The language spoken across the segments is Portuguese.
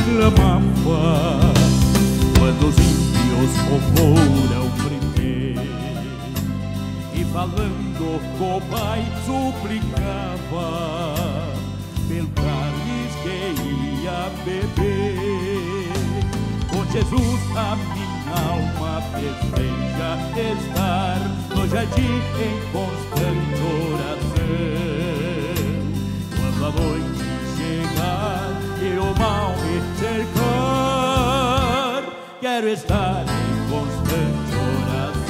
clamava quando os índios o foram prender, e falando com o pai suplicava pelo cálice que ia beber. Com Jesus a minha alma deseja estar no jardim em constante oração. Quando a noite chegar e o mal me cercar, quero estar em constante oração.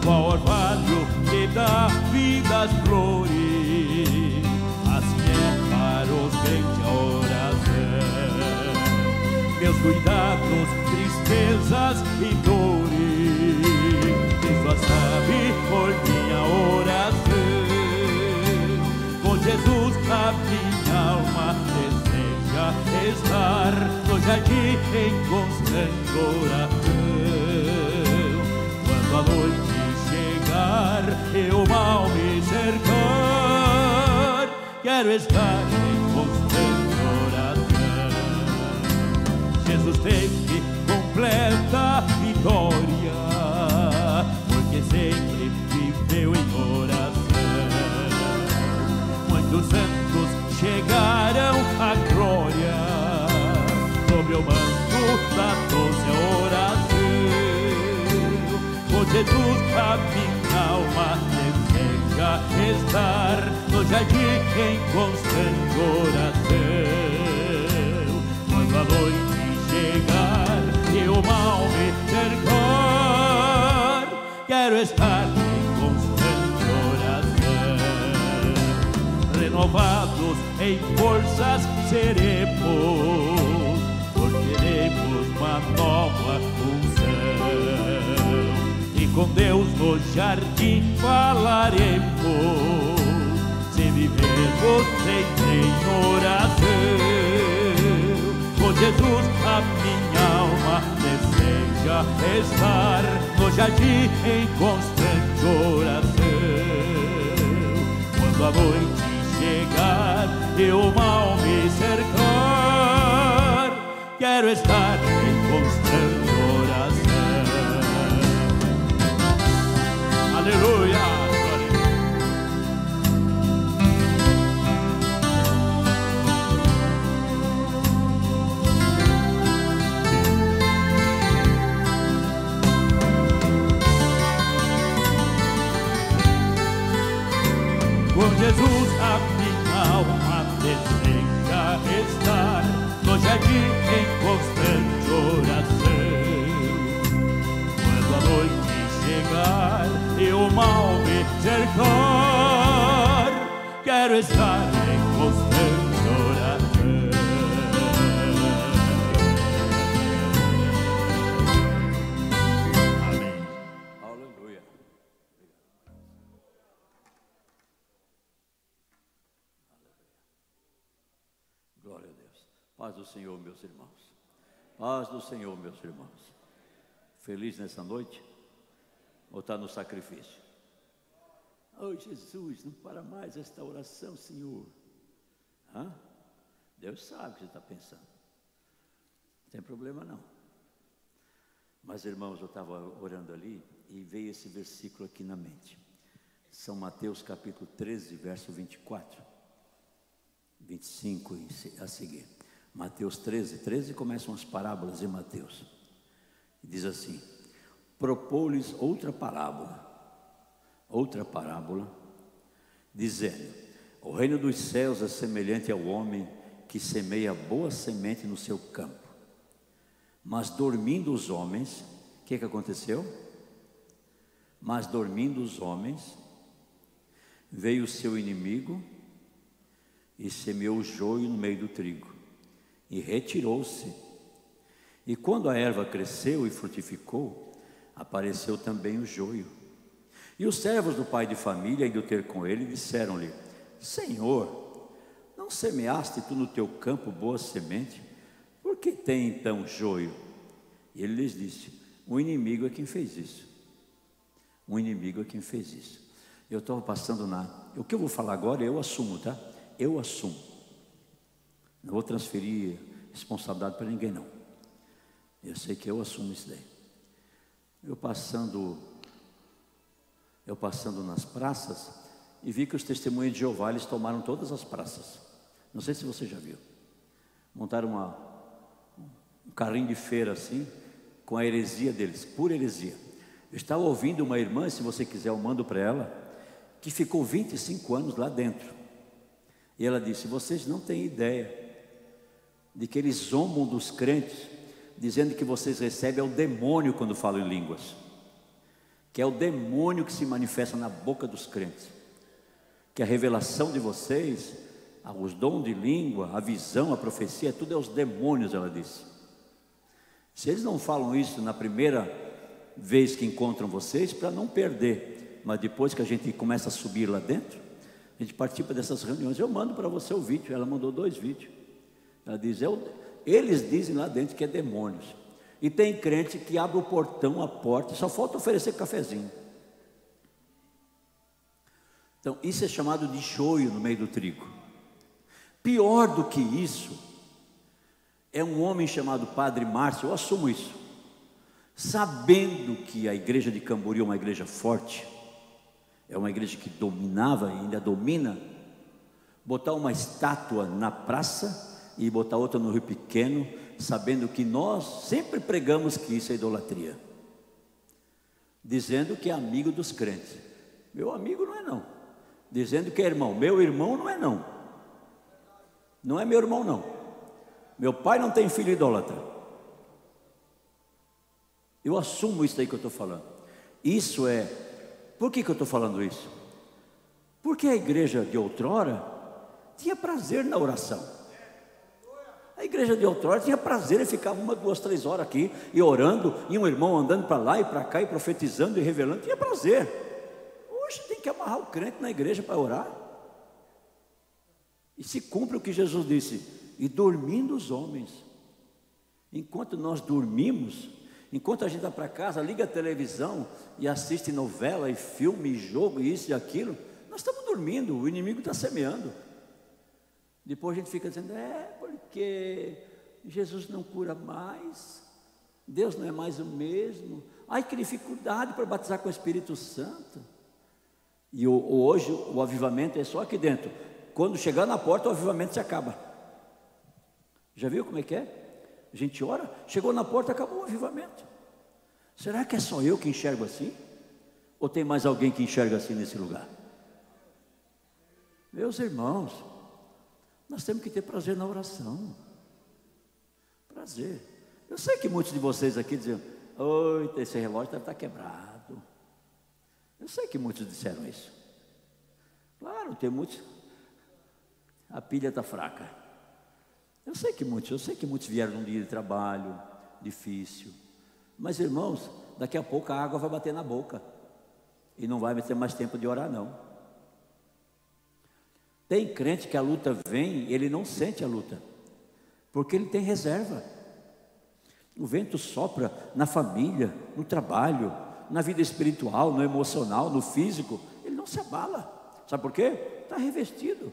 Qual orvalho que dá vida às flores, assim é para os crentes a oração. Meus cuidados, tristezas e dores, Deus sabe por minha oração. Com Jesus a minha alma deseja estar no jardim em constante oração. Quando a noite chegar e o mal me cercar, quero estar em constante oração. Jesus teve completa vitória, porque sempre viveu em oração. Muitos santos chegaram à glória sobre o manto da doce oração. Com Jesus a minha alma deseja estar no jardim em constante oração. Quando a noite chegar e o mal me cercar, quero estar em constante oração. Renovados em forças seremos, teremos uma nova unção, e com Deus no jardim falaremos, se vivermos em oração. Com Jesus a minha alma deseja estar no jardim em constante oração. Quando a noite chegar e o mal me cercar, quero estar em constante oração. Aleluia! Com Jesus a minha alma deseja estar no jardim em constante oração. Quando a noite chegar e o mal me cercar, quero estar em constante oração. Amém. Aleluia. Glória a Deus. Paz do Senhor, meus irmãos. Paz do Senhor, meus irmãos. Feliz nessa noite? Ou está no sacrifício? Oh, Jesus, não para mais esta oração, Senhor. Hã? Deus sabe o que você está pensando. Não tem problema não. Mas, irmãos, eu estava orando ali e veio esse versículo aqui na mente. São Mateus capítulo 13, verso 24. 25 a seguir. Mateus 13 começam as parábolas de Mateus. Diz assim: propôs-lhes outra parábola, dizendo: o reino dos céus é semelhante ao homem que semeia boa semente no seu campo. Mas dormindo os homens, o que aconteceu? Mas dormindo os homens, veio o seu inimigo e semeou o joio no meio do trigo, e retirou-se. E quando a erva cresceu e frutificou, apareceu também o joio. E os servos do pai de família, indo ter com ele, disseram-lhe: Senhor, não semeaste tu no teu campo boa semente? Por que tem então joio? E ele lhes disse: o inimigo é quem fez isso. O inimigo é quem fez isso. Eu estava passando o que eu vou falar agora eu assumo, tá? Eu assumo. Não vou transferir responsabilidade para ninguém, não. Eu sei que eu assumo isso daí. Eu passando nas praças e vi que os testemunhos de Jeová, eles tomaram todas as praças. Não sei se você já viu. Montaram um carrinho de feira assim, com a heresia deles, pura heresia. Eu estava ouvindo uma irmã, se você quiser eu mando para ela, que ficou 25 anos lá dentro. E ela disse: vocês não têm ideia de que eles zombam dos crentes, dizendo que vocês recebem é o demônio quando falam em línguas, que é o demônio que se manifesta na boca dos crentes, que a revelação de vocês, os dons de língua, a visão, a profecia, tudo é os demônios, ela disse. Se eles não falam isso na primeira vez que encontram vocês, para não perder, mas depois que a gente começa a subir lá dentro, a gente participa dessas reuniões. Eu mando para você o vídeo, ela mandou 2 vídeos. Ela diz: eles dizem lá dentro que é demônios. E tem crente que abre o portão, a porta, só falta oferecer cafezinho. Então isso é chamado de joio no meio do trigo. Pior do que isso é um homem chamado Padre Márcio, eu assumo isso, sabendo que a igreja de Camboriú é uma igreja forte, é uma igreja que dominava e ainda domina, botar uma estátua na praça e botar outra no Rio Pequeno, sabendo que nós sempre pregamos que isso é idolatria, dizendo que é amigo dos crentes. Meu amigo não é não. Dizendo que é irmão. Meu irmão não é não. Não é meu irmão não. Meu pai não tem filho idólatra. Eu assumo isso aí que eu estou falando. Isso é... Por que eu estou falando isso? Porque a igreja de outrora tinha prazer na oração. A igreja de outrora tinha prazer em ficar 1, 2, 3 horas aqui e orando, e um irmão andando para lá e para cá e profetizando e revelando, tinha prazer. Hoje tem que amarrar o crente na igreja para orar. E se cumpre o que Jesus disse: e dormindo os homens. Enquanto nós dormimos, enquanto a gente vai para casa, liga a televisão e assiste novela e filme e jogo e isso e aquilo, nós estamos dormindo, o inimigo está semeando. Depois a gente fica dizendo: porque Jesus não cura mais, Deus não é mais o mesmo, ai que dificuldade para batizar com o Espírito Santo. E hoje o avivamento é só aqui dentro. Quando chegar na porta, o avivamento se acaba. Já viu como é que é? A gente ora, chegou na porta, acabou o avivamento. Será que é só eu que enxergo assim? Ou tem mais alguém que enxerga assim nesse lugar? Meus irmãos, nós temos que ter prazer na oração. Prazer. Eu sei que muitos de vocês aqui dizem: oi, esse relógio deve estar quebrado. Eu sei que muitos disseram isso. Claro, tem muitos. A pilha está fraca. Eu sei que muitos vieram num dia de trabalho difícil. Mas irmãos, daqui a pouco a água vai bater na boca. E não vai ter mais tempo de orar não. Tem crente que a luta vem, ele não sente a luta, porque ele tem reserva. O vento sopra na família, no trabalho, na vida espiritual, no emocional, no físico, ele não se abala. Sabe por quê? Está revestido.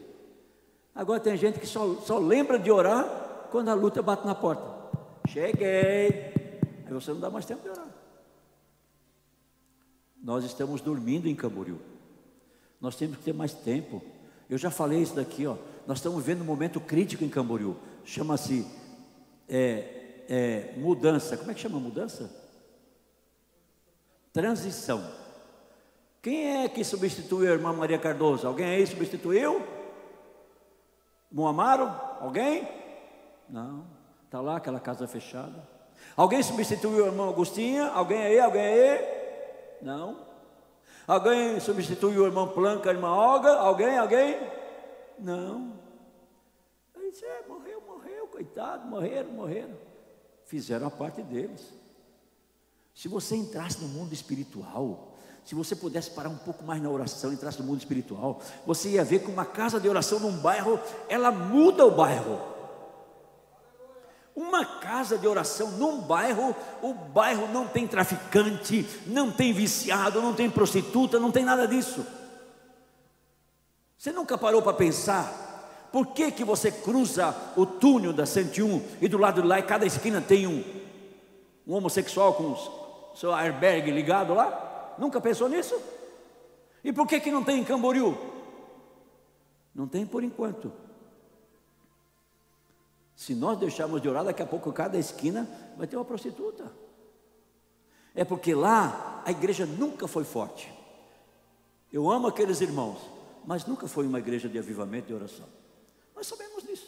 Agora tem gente que só lembra de orar quando a luta bate na porta. Cheguei. Aí você não dá mais tempo de orar. Nós estamos dormindo em Camboriú. Nós temos que ter mais tempo. Eu já falei isso daqui, ó. Nós estamos vendo um momento crítico em Camboriú. Chama-se mudança. Como é que chama mudança? Transição. Quem é que substituiu a irmã Maria Cardoso? Alguém aí substituiu? Moamaro? Alguém? Não. Está lá aquela casa fechada. Alguém substituiu a irmã Agostinha? Alguém aí? Alguém aí? Não. Alguém substituiu o irmão Planca, a irmã Olga? Alguém? Não. Aí disse: morreu, coitado, morreram. Fizeram a parte deles. Se você entrasse no mundo espiritual, se você pudesse parar um pouco mais na oração, entrasse no mundo espiritual, você ia ver que uma casa de oração num bairro, ela muda o bairro. Uma casa de oração num bairro, o bairro não tem traficante, não tem viciado, não tem prostituta, não tem nada disso. Você nunca parou para pensar Por que que você cruza o túnel da 101 e do lado de lá, em cada esquina tem um homossexual com o seu airbag ligado lá? Nunca pensou nisso? E por que que não tem em Camboriú? Não tem por enquanto. Se nós deixarmos de orar, daqui a pouco cada esquina vai ter uma prostituta. É porque lá a igreja nunca foi forte. Eu amo aqueles irmãos, mas nunca foi uma igreja de avivamento e de oração. Nós sabemos disso.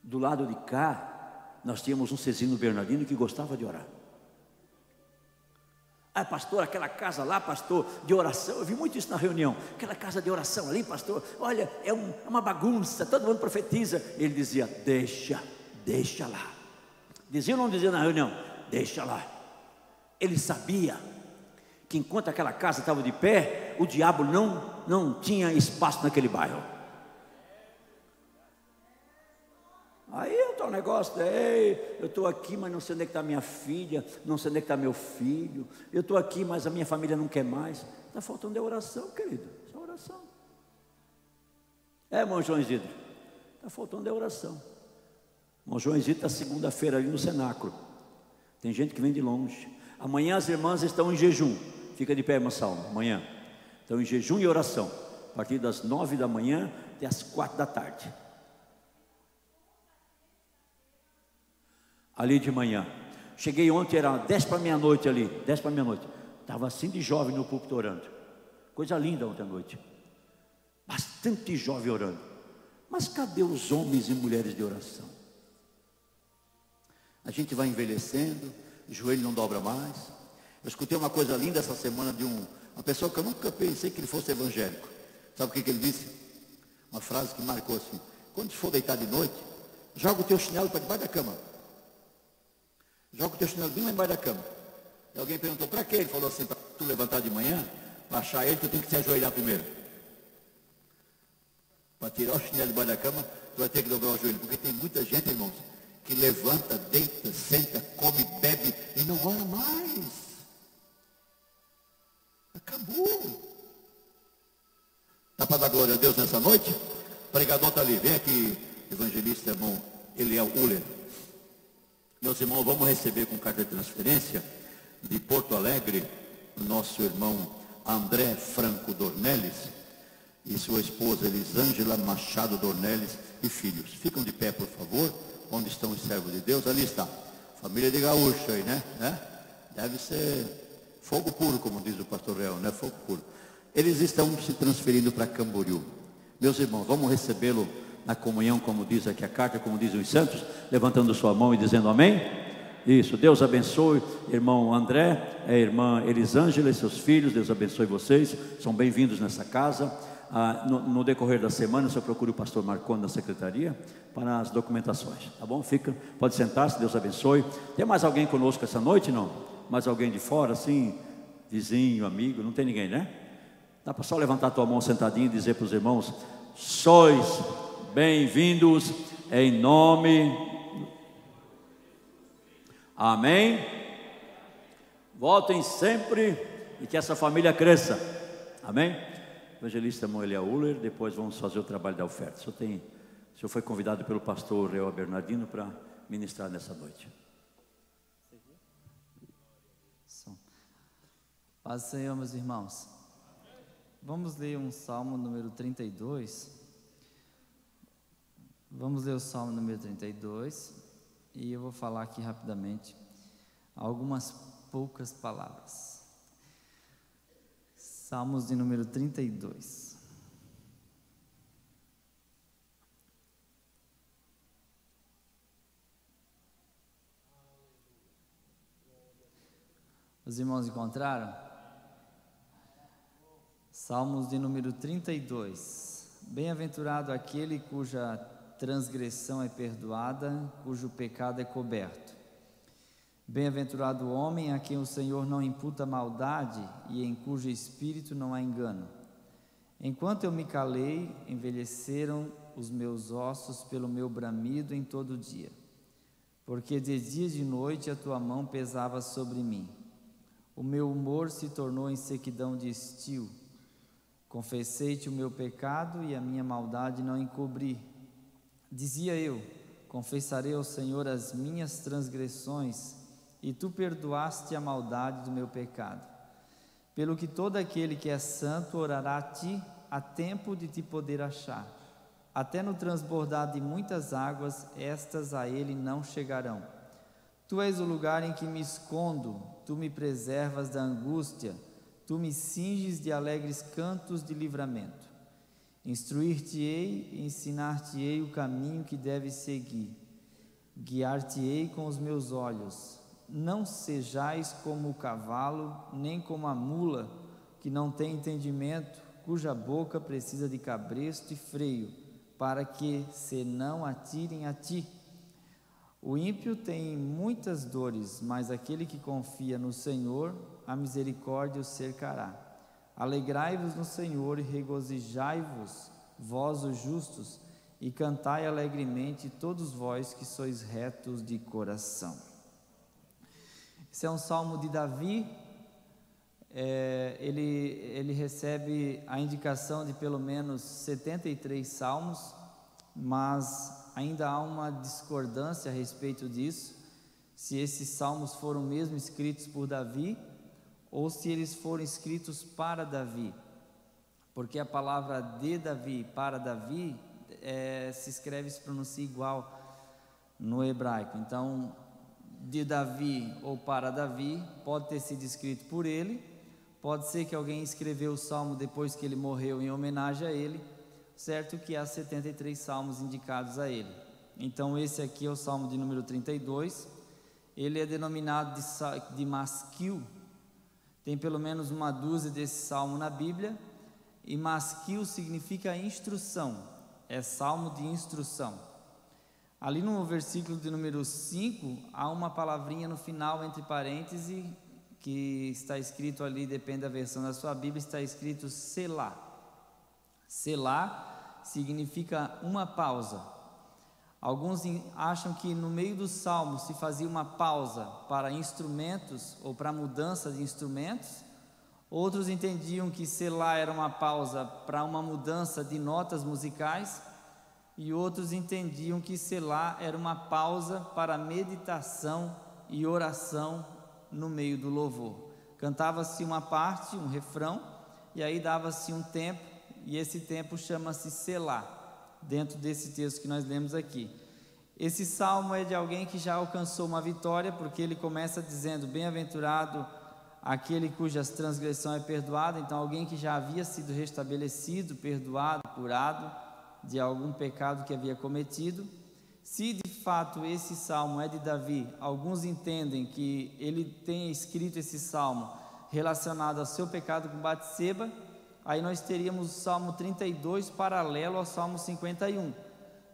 Do lado de cá, nós tínhamos um Cezino Bernardino que gostava de orar. Ah, pastor, aquela casa lá, pastor, de oração, eu vi muito isso na reunião. Aquela casa de oração ali, pastor, olha, é uma bagunça, todo mundo profetiza. Ele dizia, deixa lá. Dizia ou não dizia na reunião? Deixa lá. Ele sabia que enquanto aquela casa estava de pé, o diabo não tinha espaço naquele bairro. Aí o negócio, eu estou aqui, mas não sei onde é que está minha filha, não sei onde é que está meu filho, eu estou aqui, mas a minha família não quer mais. Está faltando oração, querido, só oração. Irmão João Isidro, está faltando oração. Irmão João Isidro está segunda-feira ali no cenáculo. Tem gente que vem de longe. Amanhã as irmãs estão em jejum. Fica de pé, irmã Salma, amanhã. Estão em jejum e oração, a partir das 9 da manhã até as 4 da tarde. Ali de manhã, cheguei ontem, era 10 para meia-noite ali, 10 para meia-noite, estava assim de jovem no púlpito orando, coisa linda ontem à noite, bastante jovem orando, mas cadê os homens e mulheres de oração? A gente vai envelhecendo, o joelho não dobra mais. Eu escutei uma coisa linda essa semana de uma pessoa que eu nunca pensei que ele fosse evangélico. Sabe o que ele disse? Uma frase que marcou assim: quando for deitar de noite, joga o teu chinelo para debaixo da cama. Joga o teu chinelo bem lá embaixo da cama. E alguém perguntou, para quê? Ele falou assim, para tu levantar de manhã, para achar ele, tu tem que se ajoelhar primeiro. Para tirar o chinelo debaixo da cama, tu vai ter que dobrar o joelho. Porque tem muita gente, irmãos, que levanta, deita, senta, come, bebe e não ora mais. Acabou. Dá para dar glória a Deus nessa noite? O pregador está ali. Vem aqui, evangelista, irmão Eliel Uller. Meus irmãos, vamos receber com carta de transferência de Porto Alegre o nosso irmão André Franco Dornelles e sua esposa Elisângela Machado Dornelles e filhos. Ficam de pé, por favor. Onde estão os servos de Deus? Ali está. Família de gaúcho aí, né? Deve ser fogo puro, como diz o pastor Real, né? Fogo puro. Eles estão se transferindo para Camboriú. Meus irmãos, vamos recebê-lo na comunhão, como diz aqui a carta, como dizem os santos, levantando sua mão e dizendo amém. Isso, Deus abençoe, irmão André, a irmã Elisângela e seus filhos, Deus abençoe vocês, são bem-vindos nessa casa. No decorrer da semana, eu procuro o pastor Marconi na secretaria para as documentações, tá bom? Pode sentar-se, Deus abençoe. Tem mais alguém conosco essa noite, não? Mais alguém de fora, assim, vizinho, amigo? Não tem ninguém, né? Dá para só levantar a tua mão sentadinho e dizer para os irmãos, sois bem-vindos em nome. Amém. Voltem sempre e que essa família cresça. Amém. Evangelista irmão Eliel Uller, depois vamos fazer o trabalho da oferta. O senhor foi convidado pelo pastor Real Bernardino para ministrar nessa noite. Paz do Senhor, meus irmãos. Vamos ler um Salmo número 32. Vamos ler o Salmo número 32 e eu vou falar aqui rapidamente algumas poucas palavras. Salmos de número 32. Os irmãos encontraram? Salmos de número 32. Bem-aventurado aquele cuja transgressão é perdoada, cujo pecado é coberto. Bem-aventurado o homem a quem o Senhor não imputa maldade e em cujo espírito não há engano. Enquanto eu me calei, envelheceram os meus ossos pelo meu bramido em todo dia. Porque de dia e de noite a tua mão pesava sobre mim. O meu humor se tornou em sequidão de estio. Confessei-te o meu pecado e a minha maldade não encobri. Dizia eu: confessarei ao Senhor as minhas transgressões, e tu perdoaste a maldade do meu pecado. Pelo que todo aquele que é santo orará a ti, a tempo de te poder achar. Até no transbordar de muitas águas, estas a ele não chegarão. Tu és o lugar em que me escondo, tu me preservas da angústia, tu me cinges de alegres cantos de livramento. Instruir-te-ei e ensinar-te-ei o caminho que deves seguir. Guiar-te-ei com os meus olhos. Não sejais como o cavalo, nem como a mula, que não tem entendimento, cuja boca precisa de cabresto e freio, para que se não atirem a ti. O ímpio tem muitas dores, mas aquele que confia no Senhor, a misericórdia o cercará. Alegrai-vos no Senhor e regozijai-vos, vós os justos, e cantai alegremente todos vós que sois retos de coração. Esse é um salmo de Davi. Ele recebe a indicação de pelo menos 73 salmos, mas ainda há uma discordância a respeito disso, se esses salmos foram mesmo escritos por Davi, ou se eles foram escritos para Davi, porque a palavra de Davi para Davi se escreve, se pronuncia igual no hebraico. Então, de Davi ou para Davi pode ter sido escrito por ele, pode ser que alguém escreveu o salmo depois que ele morreu em homenagem a ele, certo que há 73 salmos indicados a ele. Então esse aqui é o salmo de número 32, ele é denominado de Masquil. Tem pelo menos uma dúzia desse salmo na Bíblia, e Masquil significa instrução, é salmo de instrução. Ali no versículo de número 5, há uma palavrinha no final, entre parênteses, que está escrito ali, depende da versão da sua Bíblia, está escrito Selá. Selá significa uma pausa. Alguns acham que no meio do salmo se fazia uma pausa para instrumentos ou para mudança de instrumentos. Outros entendiam que Selá era uma pausa para uma mudança de notas musicais, e outros entendiam que Selá era uma pausa para meditação e oração no meio do louvor. Cantava-se uma parte, um refrão, e aí dava-se um tempo, e esse tempo chama-se Selá, dentro desse texto que nós lemos aqui. Esse salmo é de alguém que já alcançou uma vitória, porque ele começa dizendo: bem-aventurado aquele cujas transgressão é perdoada. Então alguém que já havia sido restabelecido, perdoado, curado de algum pecado que havia cometido. Se de fato esse salmo é de Davi, alguns entendem que ele tenha escrito esse salmo relacionado ao seu pecado com Batseba. Aí nós teríamos o Salmo 32 paralelo ao Salmo 51.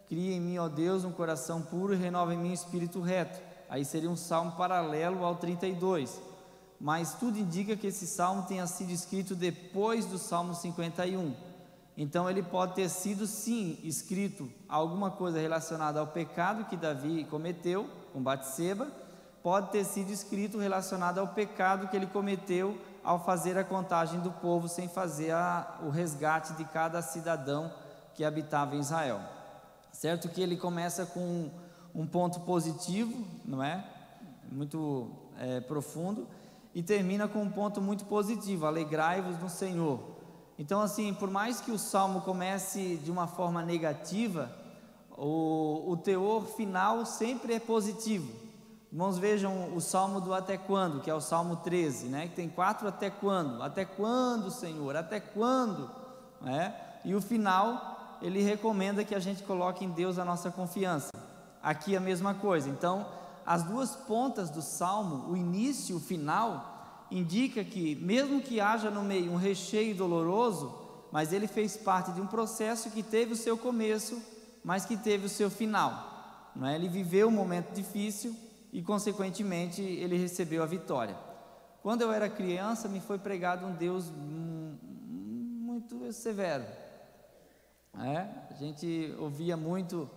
Cria em mim, ó Deus, um coração puro e renova em mim um espírito reto. Aí seria um salmo paralelo ao 32. Mas tudo indica que esse salmo tenha sido escrito depois do Salmo 51. Então ele pode ter sido sim escrito alguma coisa relacionada ao pecado que Davi cometeu com Batseba, pode ter sido escrito relacionado ao pecado que ele cometeu ao fazer a contagem do povo sem fazer o resgate de cada cidadão que habitava em Israel. Certo que ele começa com um ponto positivo, não é? Muito profundo, e termina com um ponto muito positivo: alegrai-vos no Senhor. Então assim, por mais que o salmo comece de uma forma negativa, o teor final sempre é positivo. Irmãos, vejam o salmo do até quando, que é o salmo 13, né? Que tem 4 até quando, Senhor, até quando, né? E o final, ele recomenda que a gente coloque em Deus a nossa confiança. Aqui a mesma coisa. Então, as duas pontas do salmo, o início e o final, indica que mesmo que haja no meio um recheio doloroso, mas ele fez parte de um processo que teve o seu começo, mas que teve o seu final, não é? Ele viveu um momento difícil e consequentemente ele recebeu a vitória. Quando eu era criança, me foi pregado um Deus muito severo, a gente ouvia muito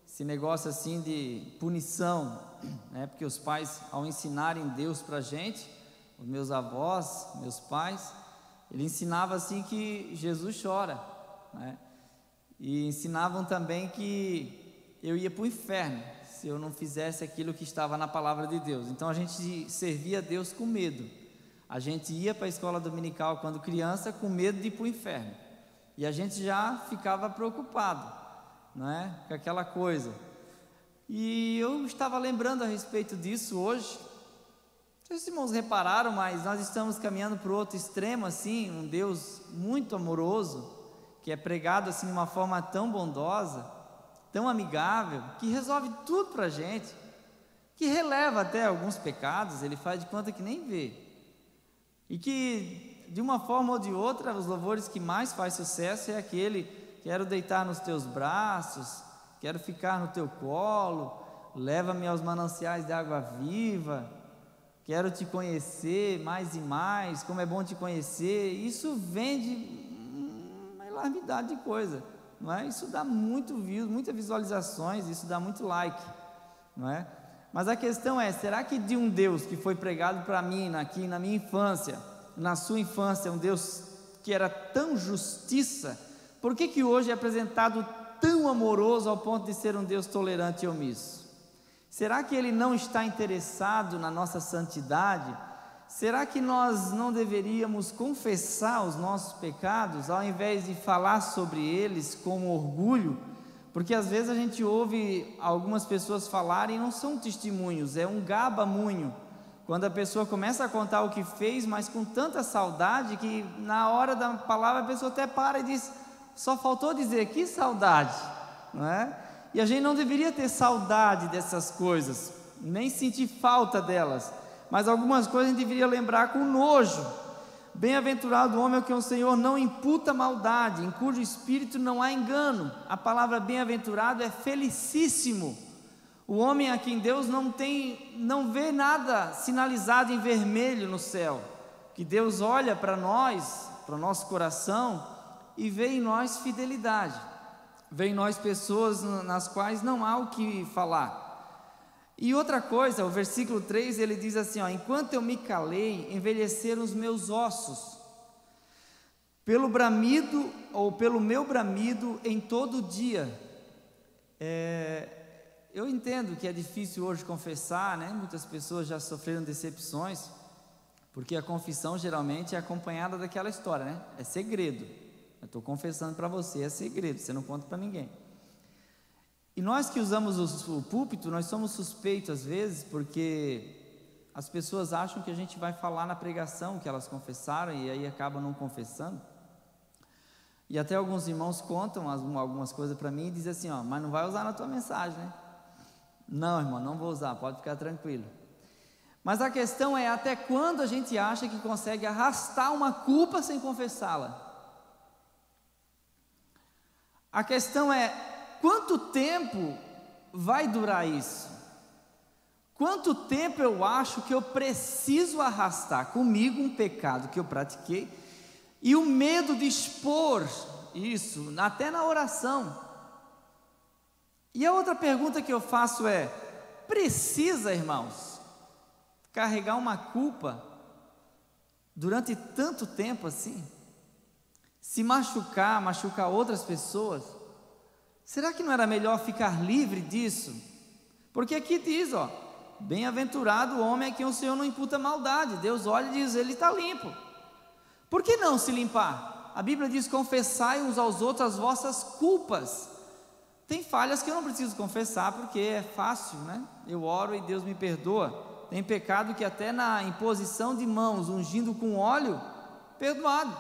esse negócio assim de punição, né? Porque os pais, ao ensinarem Deus para a gente, os meus avós, meus pais, Ele ensinava assim que Jesus chora, né? E ensinavam também que eu ia para o inferno se eu não fizesse aquilo que estava na palavra de Deus. Então a gente servia a Deus com medo. A gente ia para a escola dominical quando criança com medo de ir para o inferno. E a gente já ficava preocupado, né, com aquela coisa. E eu estava lembrando a respeito disso hoje. Não sei se os irmãos repararam, mas nós estamos caminhando para o outro extremo, assim, um Deus muito amoroso, que é pregado assim de uma forma tão bondosa, tão amigável, que resolve tudo para a gente, que releva até alguns pecados, ele faz de conta que nem vê, e que de uma forma ou de outra, os louvores que mais faz sucesso é aquele: quero deitar nos teus braços, quero ficar no teu colo, leva-me aos mananciais de água viva, quero te conhecer mais e mais, como é bom te conhecer. Isso vende uma enormidade de coisa, não é? Isso dá muito views, muitas visualizações, isso dá muito like, não é? Mas a questão é, será que de um Deus que foi pregado para mim aqui na minha infância, na sua infância, um Deus que era tão justiça, por que hoje é apresentado tão amoroso ao ponto de ser um Deus tolerante e omisso? Será que Ele não está interessado na nossa santidade? Será que nós não deveríamos confessar os nossos pecados, ao invés de falar sobre eles com orgulho? Porque às vezes a gente ouve algumas pessoas falarem e não são testemunhos, é um gabamunho. Quando a pessoa começa a contar o que fez, mas com tanta saudade, que na hora da palavra a pessoa até para e diz: só faltou dizer, que saudade, não é? E a gente não deveria ter saudade dessas coisas, nem sentir falta delas, mas algumas coisas a gente deveria lembrar com nojo. Bem-aventurado o homem ao que o Senhor não imputa maldade, em cujo espírito não há engano. A palavra bem-aventurado é felicíssimo. O homem a quem Deus não vê nada sinalizado em vermelho no céu, que Deus olha para nós, para o nosso coração, e vê em nós fidelidade, vê em nós pessoas nas quais não há o que falar. E outra coisa, o versículo 3, ele diz assim, ó: enquanto eu me calei, envelheceram os meus ossos, pelo bramido, ou pelo meu bramido em todo dia. Eu entendo que é difícil hoje confessar, né? Muitas pessoas já sofreram decepções, porque a confissão geralmente é acompanhada daquela história, né? É segredo, eu estou confessando para você, é segredo, você não conta para ninguém. E nós que usamos o púlpito, nós somos suspeitos às vezes, porque as pessoas acham que a gente vai falar na pregação que elas confessaram, e aí acabam não confessando. E até alguns irmãos contam algumas coisas para mim e dizem assim, ó: mas não vai usar na tua mensagem, né? Não, irmão, não vou usar, pode ficar tranquilo. Mas a questão é, até quando a gente acha que consegue arrastar uma culpa sem confessá-la? A questão é, quanto tempo vai durar isso? Quanto tempo eu acho que eu preciso arrastar comigo um pecado que eu pratiquei, e o medo de expor isso, até na oração? E a outra pergunta que eu faço é: precisa, irmãos, carregar uma culpa durante tanto tempo assim? Se machucar outras pessoas? Será que não era melhor ficar livre disso? Porque aqui diz, ó: bem-aventurado o homem a quem o Senhor não imputa maldade. Deus olha e diz, ele está limpo. Por que não se limpar? A Bíblia diz, confessai uns aos outros as vossas culpas. Tem falhas que eu não preciso confessar, porque é fácil, né? Eu oro e Deus me perdoa. Tem pecado que até na imposição de mãos, ungindo com óleo, perdoado,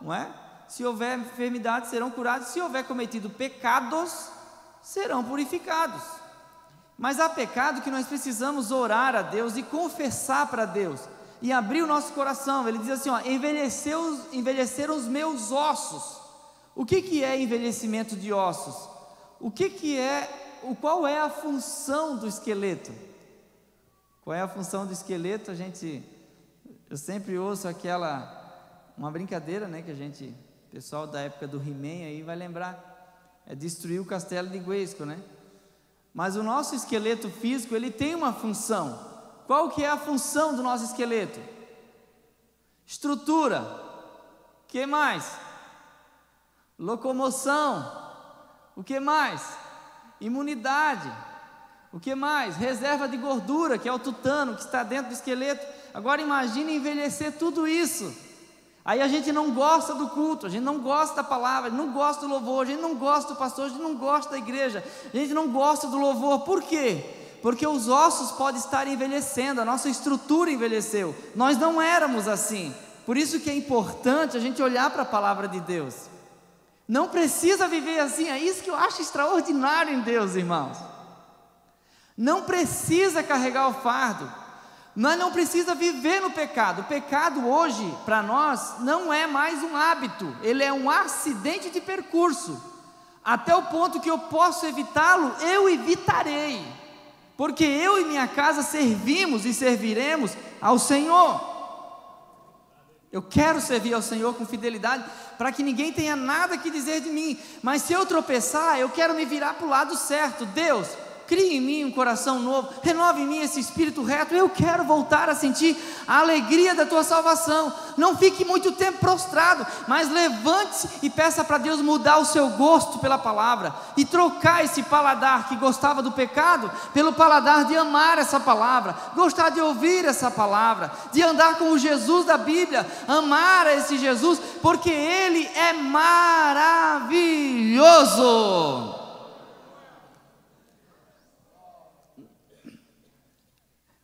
não é? Se houver enfermidade, serão curados. Se houver cometido pecados, serão purificados. Mas há pecado que nós precisamos orar a Deus e confessar para Deus, e abrir o nosso coração. Ele diz assim, ó: envelheceram os meus ossos. O que é envelhecimento de ossos? Qual é a função do esqueleto? Qual é a função do esqueleto? Eu sempre ouço uma brincadeira, né, que o pessoal da época do He-Man aí vai lembrar, é destruir o castelo de Grayskull, né? Mas o nosso esqueleto físico, ele tem uma função. Qual que é a função do nosso esqueleto? Estrutura, que mais? Locomoção. O que mais? Imunidade. O que mais? Reserva de gordura, que é o tutano, que está dentro do esqueleto. Agora imagine envelhecer tudo isso. Aí a gente não gosta do culto, a gente não gosta da palavra, a gente não gosta do louvor, a gente não gosta do pastor, a gente não gosta da igreja, a gente não gosta do louvor. Por quê? Porque os ossos podem estar envelhecendo, a nossa estrutura envelheceu. Nós não éramos assim. Por isso que é importante a gente olhar para a palavra de Deus. Não precisa viver assim, é isso que eu acho extraordinário em Deus, irmãos. Não precisa carregar o fardo. Nós não precisa viver no pecado. O pecado hoje, para nós, não é mais um hábito. Ele é um acidente de percurso. Até o ponto que eu posso evitá-lo, eu evitarei. Porque eu e minha casa servimos e serviremos ao Senhor. Eu quero servir ao Senhor com fidelidade, para que ninguém tenha nada que dizer de mim. Mas se eu tropeçar, eu quero me virar para o lado certo. Deus, crie em mim um coração novo, renove em mim esse espírito reto. Eu quero voltar a sentir a alegria da tua salvação. Não fique muito tempo prostrado, mas levante-se e peça para Deus mudar o seu gosto pela palavra, e trocar esse paladar que gostava do pecado, pelo paladar de amar essa palavra, gostar de ouvir essa palavra, de andar com o Jesus da Bíblia, amar esse Jesus, porque Ele é maravilhoso.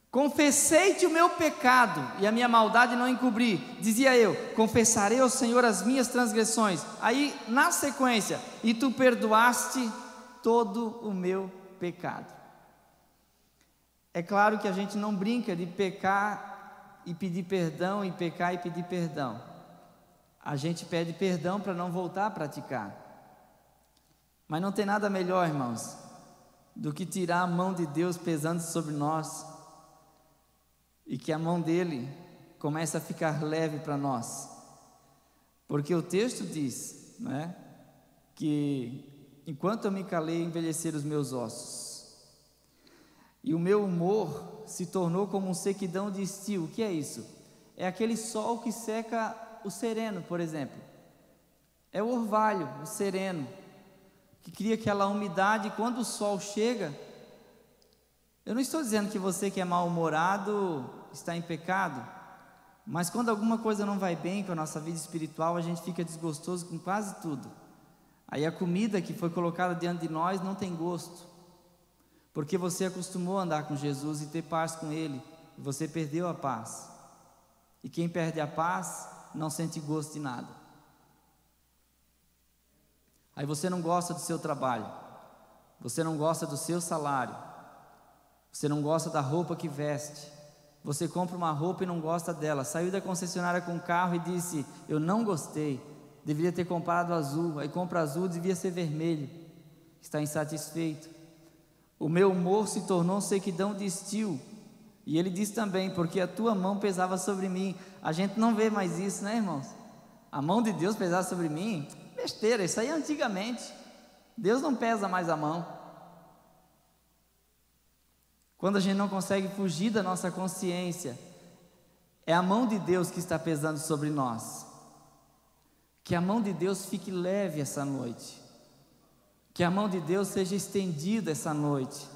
Confessei-te o meu pecado e a minha maldade não encobri, dizia eu, confessarei ao Senhor as minhas transgressões. Aí na sequência, e tu perdoaste todo o meu pecado. É claro que a gente não brinca de pecar e pedir perdão, e pecar e pedir perdão. A gente pede perdão para não voltar a praticar. Mas não tem nada melhor, irmãos, do que tirar a mão de Deus pesando sobre nós, e que a mão dele comece a ficar leve para nós. Porque o texto diz, né, que enquanto eu me calei, envelheceram os meus ossos, e o meu humor se tornou como um sequidão de estio. O que é isso? É aquele sol que seca o sereno, por exemplo. É o orvalho, o sereno, que cria aquela umidade. Quando o sol chega, eu não estou dizendo que você que é mal-humorado está em pecado, mas quando alguma coisa não vai bem com a nossa vida espiritual, a gente fica desgostoso com quase tudo. Aí a comida que foi colocada diante de nós não tem gosto, porque você acostumou a andar com Jesus e ter paz com Ele, e você perdeu a paz. E quem perde a paz não sente gosto de nada. Aí você não gosta do seu trabalho, você não gosta do seu salário, você não gosta da roupa que veste, você compra uma roupa e não gosta dela, saiu da concessionária com o carro e disse, eu não gostei, deveria ter comprado azul, aí compra azul, devia ser vermelho, está insatisfeito. O meu humor se tornou sequidão de estio, e ele diz também, porque a tua mão pesava sobre mim. A gente não vê mais isso, né, irmãos? A mão de Deus pesar sobre mim, besteira, isso aí é antigamente. Deus não pesa mais a mão. Quando a gente não consegue fugir da nossa consciência, é a mão de Deus que está pesando sobre nós. Que a mão de Deus fique leve essa noite, que a mão de Deus seja estendida essa noite,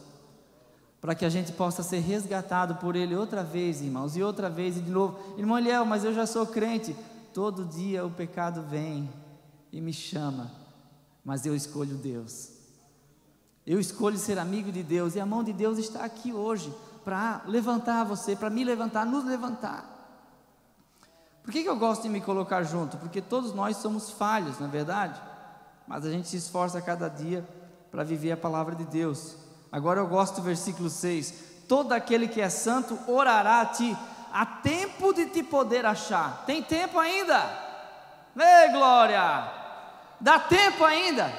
para que a gente possa ser resgatado por Ele outra vez, irmãos, e outra vez e de novo. Irmão Eliel, mas eu já sou crente. Todo dia o pecado vem e me chama, mas eu escolho Deus. Eu escolho ser amigo de Deus, e a mão de Deus está aqui hoje, para levantar você, para me levantar, nos levantar. Por que eu gosto de me colocar junto? Porque todos nós somos falhos, não é verdade? Mas a gente se esforça a cada dia para viver a palavra de Deus. Agora eu gosto do versículo 6, todo aquele que é santo orará a ti, há tempo de te poder achar. Tem tempo ainda? Ei, glória! Dá tempo ainda?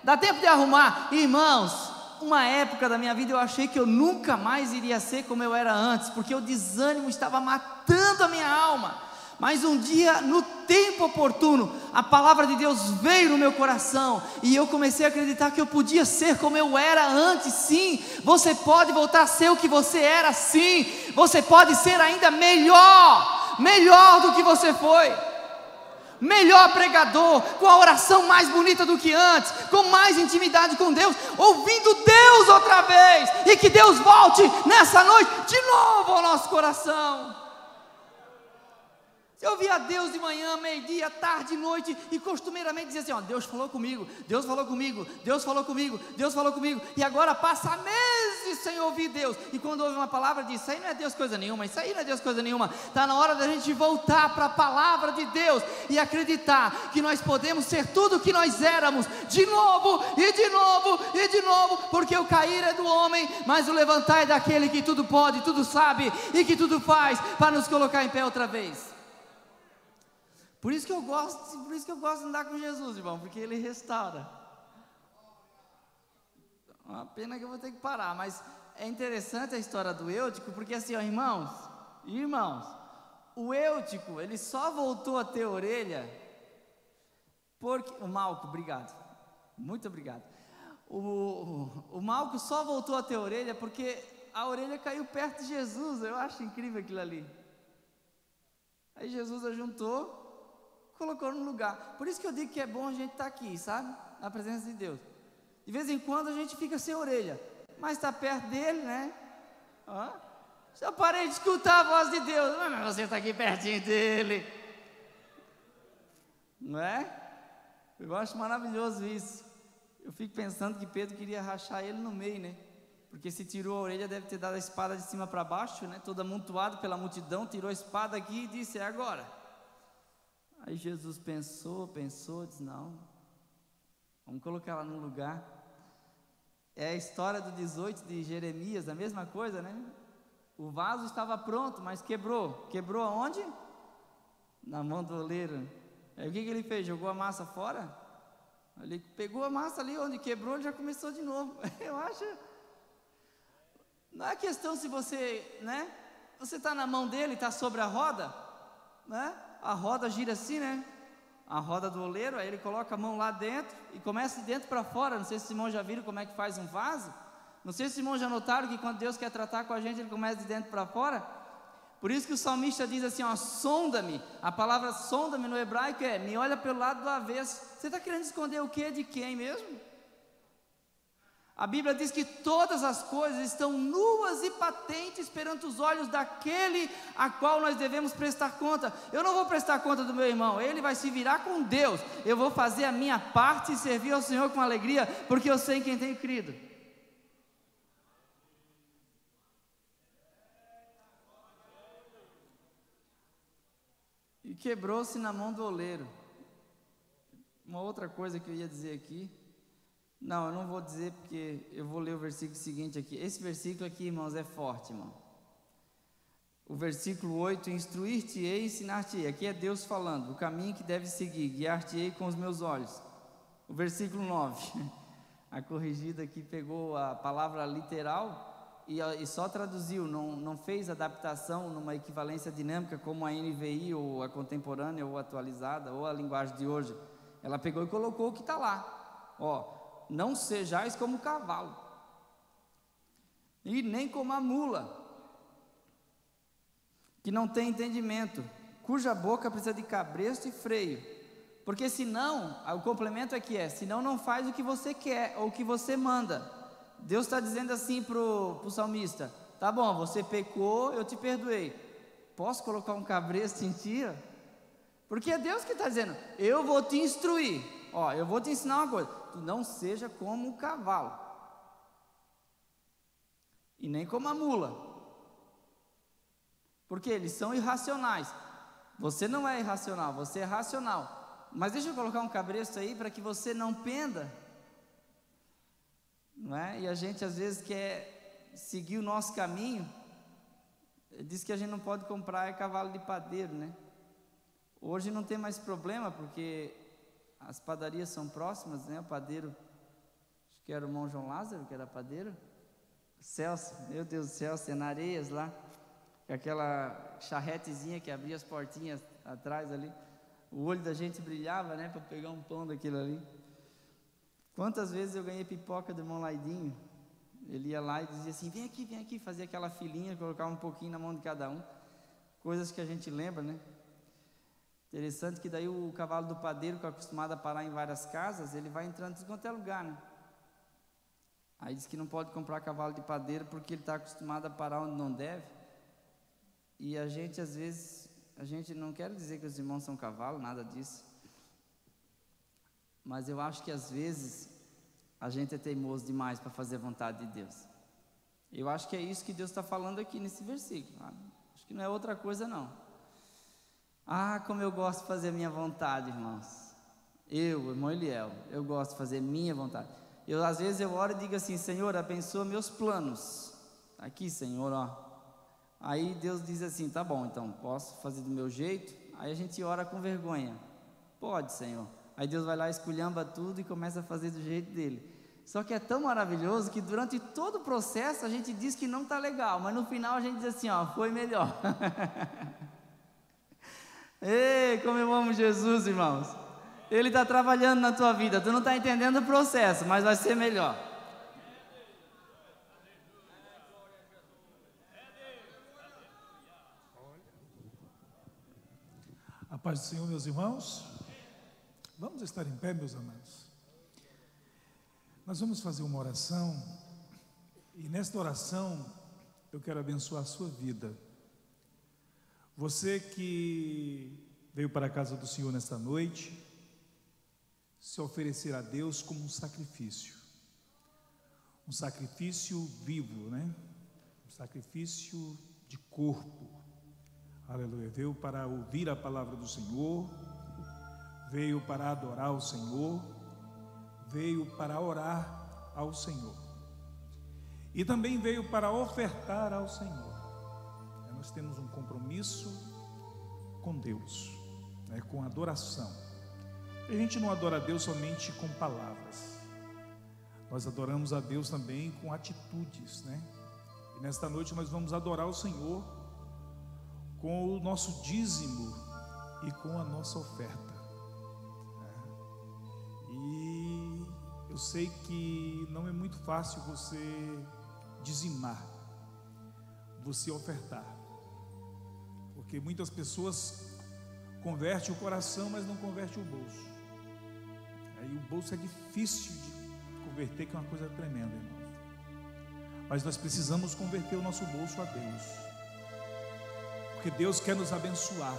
Dá tempo de arrumar. Irmãos, uma época da minha vida eu achei que eu nunca mais iria ser como eu era antes, porque o desânimo estava matando a minha alma. Mas um dia, no tempo oportuno, a palavra de Deus veio no meu coração, e eu comecei a acreditar que eu podia ser como eu era antes. Sim, você pode voltar a ser o que você era, sim. Você pode ser ainda melhor do que você foi. melhor pregador, com a oração mais bonita do que antes, com mais intimidade com Deus, ouvindo Deus outra vez, e que Deus volte nessa noite de novo ao nosso coração. Eu via Deus de manhã, meio-dia, tarde, noite, e costumeiramente dizia assim, ó, Deus falou comigo, Deus falou comigo, Deus falou comigo, Deus falou comigo, e agora passa meses sem ouvir Deus, e quando ouve uma palavra diz, isso aí não é Deus coisa nenhuma, isso aí não é Deus coisa nenhuma. Está na hora da gente voltar para a palavra de Deus, e acreditar que nós podemos ser tudo o que nós éramos, de novo, e de novo, e de novo, porque o cair é do homem, mas o levantar é daquele que tudo pode, tudo sabe, e que tudo faz, para nos colocar em pé outra vez. Por isso que eu gosto de andar com Jesus, irmão, porque Ele restaura. Uma pena que eu vou ter que parar, mas é interessante a história do Eutico, porque assim, ó, irmãos, o Eutico, ele só voltou a ter orelha, porque, o Malco, obrigado, muito obrigado, o Malco só voltou a ter orelha, porque a orelha caiu perto de Jesus. Eu acho incrível aquilo ali. Aí Jesus ajuntou, colocou no lugar. Por isso que eu digo que é bom a gente estar aqui, sabe? Na presença de Deus. De vez em quando a gente fica sem orelha, mas está perto dele, né? Já parei de escutar a voz de Deus, mas você está aqui pertinho dele, não é? Eu acho maravilhoso isso. Eu fico pensando que Pedro queria rachar ele no meio, né? Porque se tirou a orelha, deve ter dado a espada de cima para baixo, né? Todo amontoado pela multidão, tirou a espada aqui e disse, é agora. Aí Jesus pensou, disse, não, vamos colocar ela no lugar. É a história do 18 de Jeremias, a mesma coisa, né? O vaso estava pronto, mas quebrou. Quebrou aonde? Na mão do oleiro. Aí o que ele fez? Jogou a massa fora? Ele pegou a massa ali, onde quebrou, ele já começou de novo. Eu acho, não é questão se você, né? Você está na mão dele, está sobre a roda, né? A roda gira assim, né? A roda do oleiro, aí ele coloca a mão lá dentro e começa de dentro para fora. Não sei se os irmãos já viram como é que faz um vaso. Não sei se os irmãos já notaram que quando Deus quer tratar com a gente, Ele começa de dentro para fora. Por isso que o salmista diz assim, ó, sonda-me. A palavra sonda-me no hebraico é, me olha pelo lado do avesso. Você está querendo esconder o que de quem mesmo? A Bíblia diz que todas as coisas estão nuas e patentes perante os olhos daquele a qual nós devemos prestar conta. Eu não vou prestar conta do meu irmão, ele vai se virar com Deus. Eu vou fazer a minha parte e servir ao Senhor com alegria, porque eu sei em quem tenho crido. E quebrou-se na mão do oleiro. Uma outra coisa que eu ia dizer aqui, não, eu não vou dizer porque eu vou ler o versículo seguinte aqui. Esse versículo aqui, irmãos, é forte, irmão. O versículo 8, instruir-te-ei e ensinar-te-ei. Aqui é Deus falando, o caminho que deve seguir, guiar-te-ei com os meus olhos. O versículo 9, a corrigida aqui pegou a palavra literal e só traduziu, não fez adaptação numa equivalência dinâmica como a NVI, ou a contemporânea, ou a atualizada, ou a linguagem de hoje. Ela pegou e colocou o que está lá, ó. Não sejais como o cavalo, e nem como a mula, que não tem entendimento, cuja boca precisa de cabresto e freio, porque senão, o complemento aqui é, senão não faz o que você quer, ou o que você manda. Deus está dizendo assim para o salmista, tá bom, você pecou, eu te perdoei, posso colocar um cabresto em ti? Porque é Deus que está dizendo, eu vou te instruir, ó, eu vou te ensinar uma coisa, tu não seja como o cavalo, e nem como a mula, porque eles são irracionais. Você não é irracional, você é racional. Mas deixa eu colocar um cabresto aí para que você não penda, não é? E a gente às vezes quer seguir o nosso caminho. Diz que a gente não pode comprar cavalo de padeiro, né? Hoje não tem mais problema, porque as padarias são próximas, né? O padeiro, acho que era o irmão João Lázaro, que era padeiro. Celso, meu Deus do céu, na Areias lá, com aquela charretezinha que abria as portinhas atrás ali. O olho da gente brilhava, né? Para pegar um pão daquilo ali. Quantas vezes eu ganhei pipoca do irmão Laidinho? Ele ia lá e dizia assim, vem aqui, fazia aquela filinha, colocava um pouquinho na mão de cada um. Coisas que a gente lembra, né? Interessante que daí o cavalo do padeiro, que é acostumado a parar em várias casas, ele vai entrando em qualquer lugar, né? Aí diz que não pode comprar cavalo de padeiro porque ele está acostumado a parar onde não deve. E a gente, às vezes, a gente não quer dizer que os irmãos são cavalo, nada disso. Mas eu acho que às vezes a gente é teimoso demais para fazer a vontade de Deus. Eu acho que é isso que Deus está falando aqui nesse versículo. Acho que não é outra coisa não. Como eu gosto de fazer a minha vontade, irmãos. Irmão Eliel, eu gosto de fazer a minha vontade. Às vezes eu oro e digo assim: Senhor, abençoa meus planos. Aqui, Senhor, ó. Aí Deus diz assim: tá bom, então posso fazer do meu jeito? Aí a gente ora com vergonha. Pode, Senhor. Aí Deus vai lá, esculhamba tudo e começa a fazer do jeito dele. Só que é tão maravilhoso que durante todo o processo a gente diz que não está legal, mas no final a gente diz assim: ó, foi melhor. Ei, como eu amo Jesus, irmãos. Ele está trabalhando na tua vida. Tu não está entendendo o processo, mas vai ser melhor. A paz do Senhor, meus irmãos. Vamos estar em pé, meus amados. Nós vamos fazer uma oração. E nesta oração eu quero abençoar a sua vida. Você que veio para a casa do Senhor nesta noite, se oferecer a Deus como um sacrifício vivo, né? Um sacrifício de corpo. Aleluia. Veio para ouvir a palavra do Senhor, veio para adorar o Senhor, veio para orar ao Senhor e também veio para ofertar ao Senhor. Nós temos um compromisso com Deus, né? Com adoração. A gente não adora a Deus somente com palavras, nós adoramos a Deus também com atitudes, né? E nesta noite nós vamos adorar o Senhor com o nosso dízimo e com a nossa oferta, né? E eu sei que não é muito fácil você dizimar, você ofertar, porque muitas pessoas convertem o coração, mas não convertem o bolso. Aí o bolso é difícil de converter, que é uma coisa tremenda, irmãos. Mas nós precisamos converter o nosso bolso a Deus, porque Deus quer nos abençoar,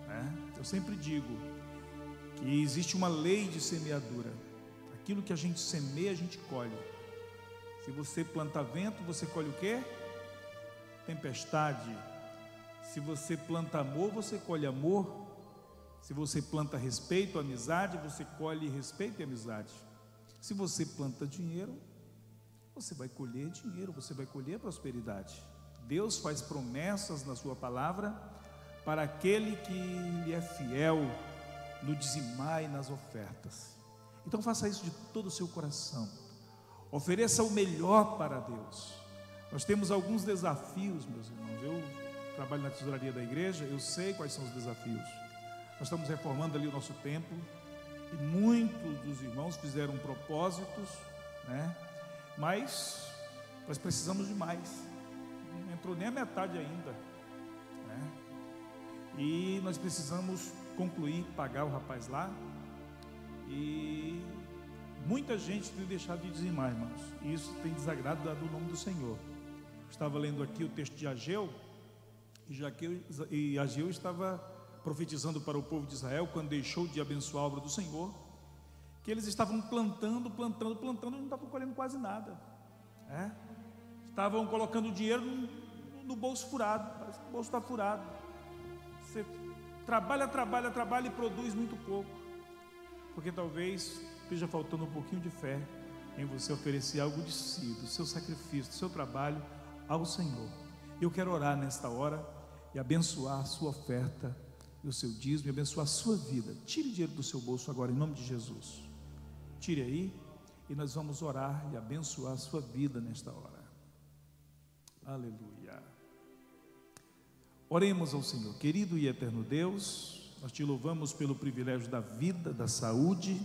né? Eu sempre digo que existe uma lei de semeadura. Aquilo que a gente semeia, a gente colhe. Se você planta vento, você colhe o quê? Tempestade. Se você planta amor, você colhe amor. Se você planta respeito, amizade, você colhe respeito e amizade. Se você planta dinheiro, você vai colher dinheiro, você vai colher prosperidade. Deus faz promessas na sua palavra para aquele que lhe é fiel no dizimar e nas ofertas. Então faça isso de todo o seu coração. Ofereça o melhor para Deus. Nós temos alguns desafios, meus irmãos. Eu trabalho na tesouraria da igreja, eu sei quais são os desafios. Nós estamos reformando ali o nosso templo e muitos dos irmãos fizeram propósitos, né? Mas nós precisamos de mais. Não entrou nem a metade ainda, né? E nós precisamos concluir, pagar o rapaz lá. E muita gente tem deixado de dizimar, irmãos, e isso tem desagradado o nome do Senhor. Estava lendo aqui o texto de Ageu, e Ageu estava profetizando para o povo de Israel, quando deixou de abençoar a obra do Senhor, que eles estavam plantando, e não estavam colhendo quase nada, né? Estavam colocando dinheiro no bolso furado. Parece que o bolso está furado. Você trabalha e produz muito pouco, porque talvez esteja faltando um pouquinho de fé em você oferecer algo de si, do seu sacrifício, do seu trabalho ao Senhor. Eu quero orar nesta hora e abençoar a sua oferta e o seu dízimo, e abençoar a sua vida. Tire dinheiro do seu bolso agora, em nome de Jesus. Tire aí, e nós vamos orar e abençoar a sua vida nesta hora. Aleluia. Oremos ao Senhor. Querido e eterno Deus, nós te louvamos pelo privilégio da vida, da saúde,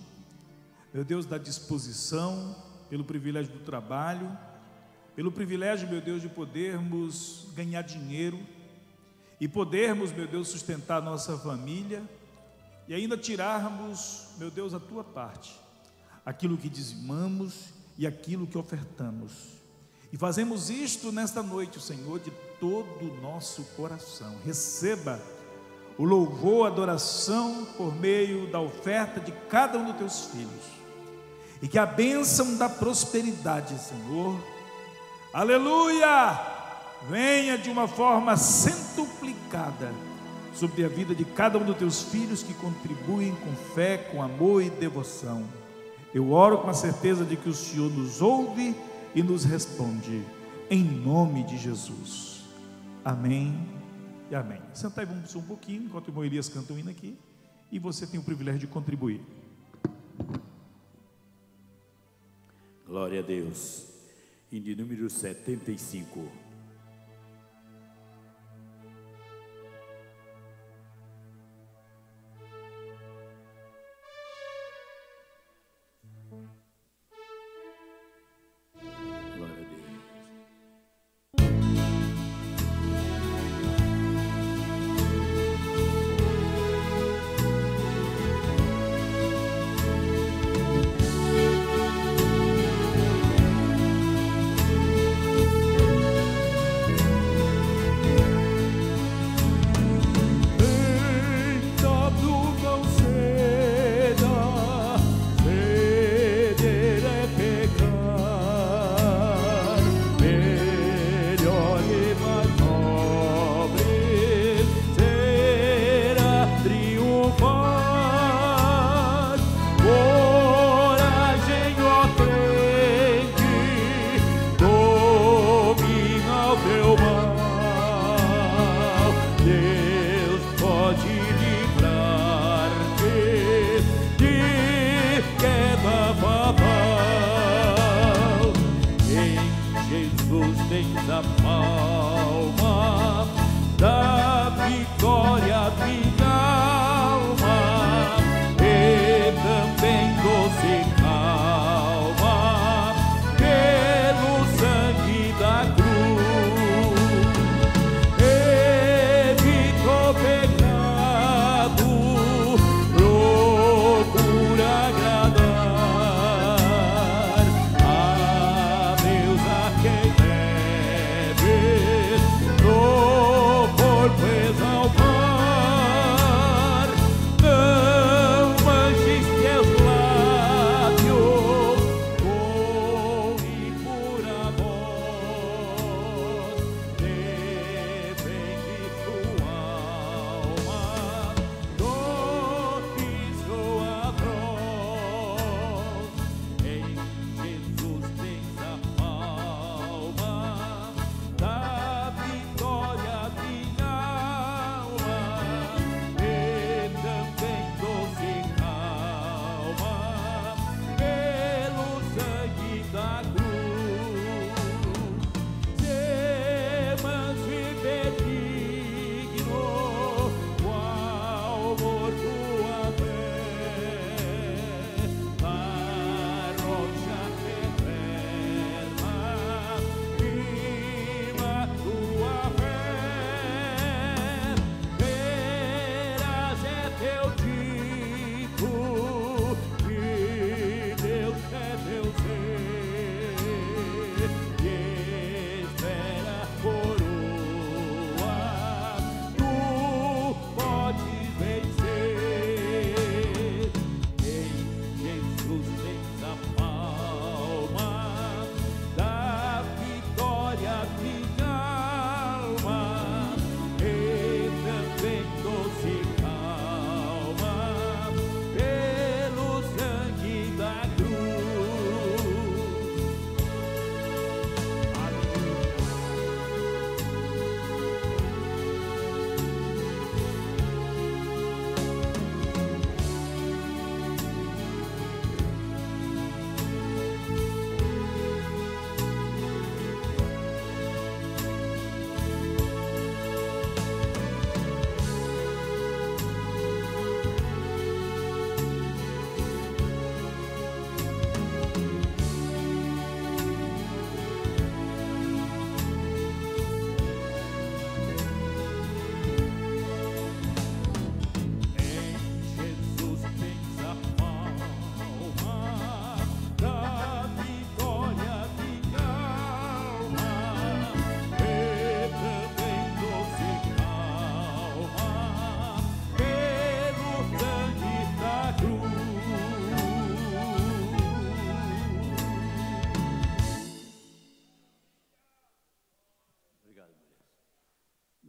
meu Deus, da disposição, pelo privilégio do trabalho, pelo privilégio, meu Deus, de podermos ganhar dinheiro e podermos, meu Deus, sustentar nossa família e ainda tirarmos, meu Deus, a tua parte, aquilo que dizimamos e aquilo que ofertamos. E fazemos isto nesta noite, Senhor, de todo o nosso coração. Receba o louvor, a adoração por meio da oferta de cada um dos teus filhos. E que a bênção da prosperidade, Senhor, aleluia, venha de uma forma centuplicada sobre a vida de cada um dos teus filhos que contribuem com fé, com amor e devoção. Eu oro com a certeza de que o Senhor nos ouve e nos responde, em nome de Jesus. Amém e amém. Senta aí, vamos um pouquinho, enquanto o irmão Elias canta um hino aqui, e você tem o privilégio de contribuir. Glória a Deus. Hino de número 75. No corpo exaltar.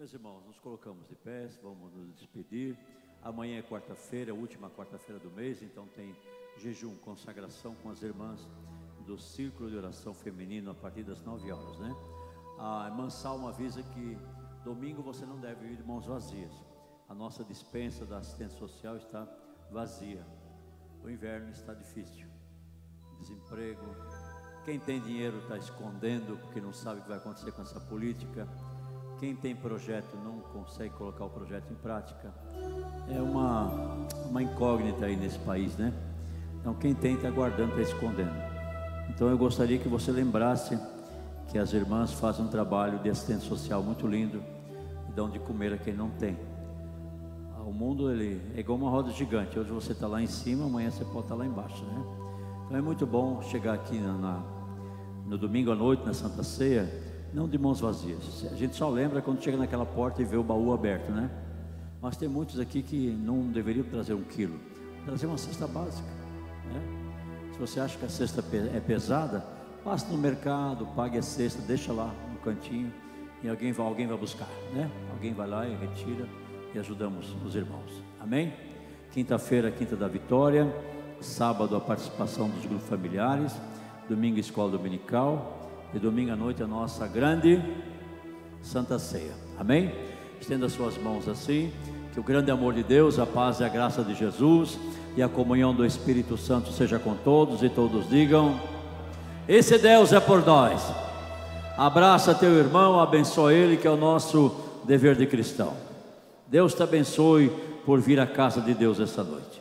Meus irmãos, nos colocamos de pé, vamos nos despedir. Amanhã é quarta-feira, a última quarta-feira do mês, então tem jejum, consagração com as irmãs do Círculo de Oração Feminino a partir das 9 horas, né? A irmã Salma avisa que domingo você não deve ir de mãos vazias. A nossa dispensa da assistência social está vazia. O inverno está difícil. Desemprego. Quem tem dinheiro está escondendo porque não sabe o que vai acontecer com essa política. Quem tem projeto não consegue colocar o projeto em prática. É uma incógnita aí nesse país, né? Então quem tem está guardando, está escondendo. Então eu gostaria que você lembrasse que as irmãs fazem um trabalho de assistência social muito lindo e dão de comer a quem não tem. O mundo ele é igual uma roda gigante. Hoje você está lá em cima, amanhã você pode estar lá embaixo, né? Então é muito bom chegar aqui no domingo à noite, na Santa Ceia, não de mãos vazias. A gente só lembra quando chega naquela porta e vê o baú aberto, né? Mas tem muitos aqui que não deveriam trazer 1 quilo, trazer uma cesta básica, né? Se você acha que a cesta é pesada, passe no mercado, pague a cesta, deixa lá no cantinho e alguém vai buscar, né? Alguém vai lá e retira e ajudamos os irmãos. Amém? Quinta-feira, Quinta da Vitória. Sábado, a participação dos grupos familiares. Domingo, escola dominical. E domingo à noite, a nossa grande Santa Ceia. Amém? Estenda suas mãos assim. Que o grande amor de Deus, a paz e a graça de Jesus e a comunhão do Espírito Santo seja com todos, e todos digam: esse Deus é por nós. Abraça teu irmão, abençoa ele, que é o nosso dever de cristão. Deus te abençoe por vir à casa de Deus esta noite.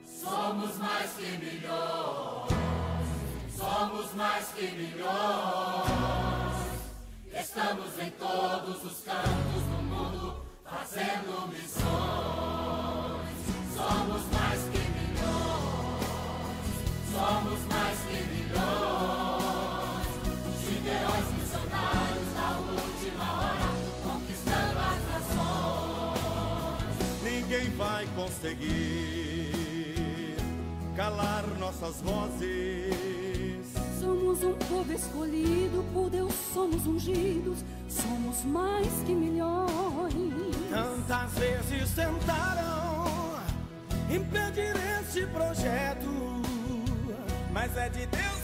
Somos mais que milhões, somos mais que milhões. Estamos em todos os cantos do mundo, fazendo missões. Somos mais que milhões, somos mais que milhões. Gideões missionários da última hora, conquistando as nações. Ninguém vai conseguir calar nossas vozes. Somos um povo escolhido por Deus, somos ungidos, somos mais que milhões. Tantas vezes tentaram impedir este projeto, mas é de Deus